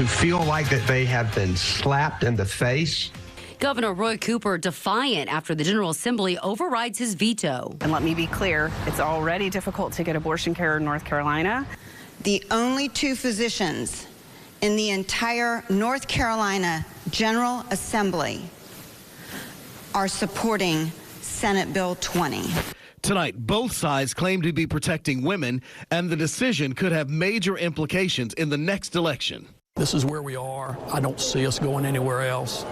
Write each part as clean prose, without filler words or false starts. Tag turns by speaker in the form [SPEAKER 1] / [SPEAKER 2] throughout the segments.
[SPEAKER 1] to feel like that they have been slapped in the face.
[SPEAKER 2] Governor Roy Cooper defiant after the General Assembly overrides his veto.
[SPEAKER 3] And let me be clear, it's already difficult to get abortion care in North Carolina.
[SPEAKER 4] The only two physicians in the entire North Carolina General Assembly are supporting Senate Bill 20.
[SPEAKER 5] Tonight, both sides claim to be protecting women, and the decision could have major implications in the next election.
[SPEAKER 6] This is where we are. I don't see us going anywhere else.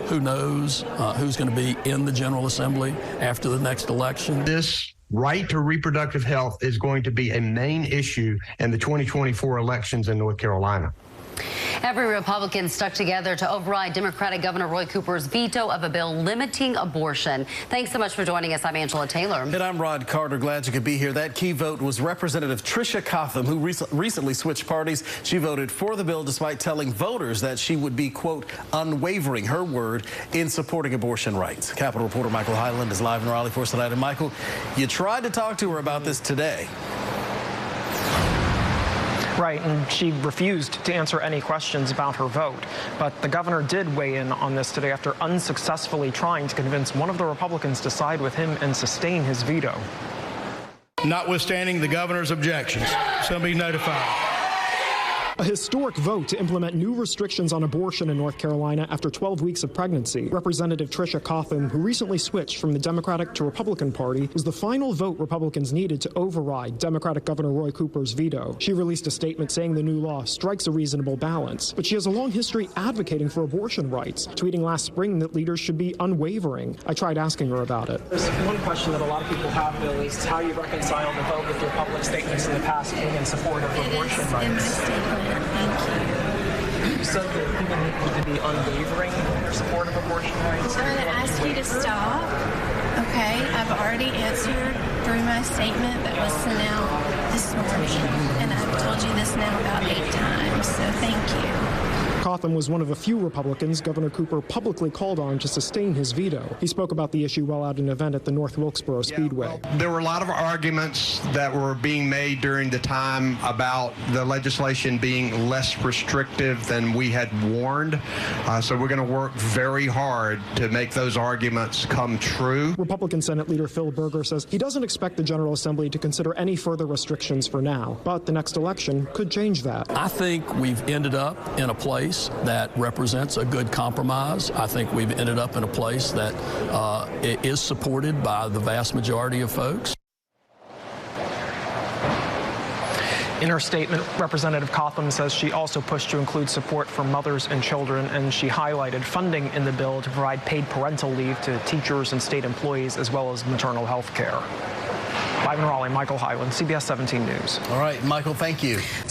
[SPEAKER 6] Who knows who's going to be in the General Assembly after the next election.
[SPEAKER 1] This right to reproductive health is going to be a main issue in the 2024 elections in North Carolina.
[SPEAKER 2] Every Republican stuck together to override Democratic Governor Roy Cooper's veto of a bill limiting abortion. Thanks so much for joining us. I'm Angela Taylor.
[SPEAKER 7] And I'm Rod Carter. Glad you could be here. That key vote was Representative Tricia Cotham, who recently switched parties. She voted for the bill despite telling voters that she would be, quote, unwavering, her word, in supporting abortion rights. Capitol reporter Michael Hyland is live in Raleigh for us tonight. And Michael, you tried to talk to her about this today.
[SPEAKER 8] Right, and she refused to answer any questions about her vote. But the governor did weigh in on this today after unsuccessfully trying to convince one of the Republicans to side with him and sustain his veto.
[SPEAKER 9] Notwithstanding the governor's objections, somebody notified.
[SPEAKER 8] A historic vote to implement new restrictions on abortion in North Carolina after 12 weeks of pregnancy. Representative Tricia Cotham, who recently switched from the Democratic to Republican Party, was the final vote Republicans needed to override Democratic Governor Roy Cooper's veto. She released a statement saying the new law strikes a reasonable balance, but she has a long history advocating for abortion rights, tweeting last spring that leaders should be unwavering. I tried asking her about it.
[SPEAKER 10] There's one question that a lot of people have, Bill, is how you reconcile the vote with your public statements in the past being in support of abortion rights.
[SPEAKER 11] Thank you.
[SPEAKER 10] You said that people need to be unwavering in their support of abortion rights.
[SPEAKER 11] I'm going to ask you to stop. Okay, I've already answered through my statement that was sent out this morning, and I've told you this now about 8 times, so thank you.
[SPEAKER 8] Cotham was one of a few Republicans Governor Cooper publicly called on to sustain his veto. He spoke about the issue while at an event at the North Wilkesboro Speedway.
[SPEAKER 1] There were a lot of arguments that were being made during the time about the legislation being less restrictive than we had warned. So we're going to work very hard to make those arguments come true.
[SPEAKER 8] Republican Senate Leader Phil Berger says he doesn't expect the General Assembly to consider any further restrictions for now, but the next election could change that.
[SPEAKER 6] I think we've ended up in a place that represents a good compromise. I think we've ended up in a place that is supported by the vast majority of folks.
[SPEAKER 8] In her statement, Representative Cotham says she also pushed to include support for mothers and children, and she highlighted funding in the bill to provide paid parental leave to teachers and state employees, as well as maternal health care. Live in Raleigh, Michael Hyland, CBS 17 News.
[SPEAKER 7] All right, Michael, thank you.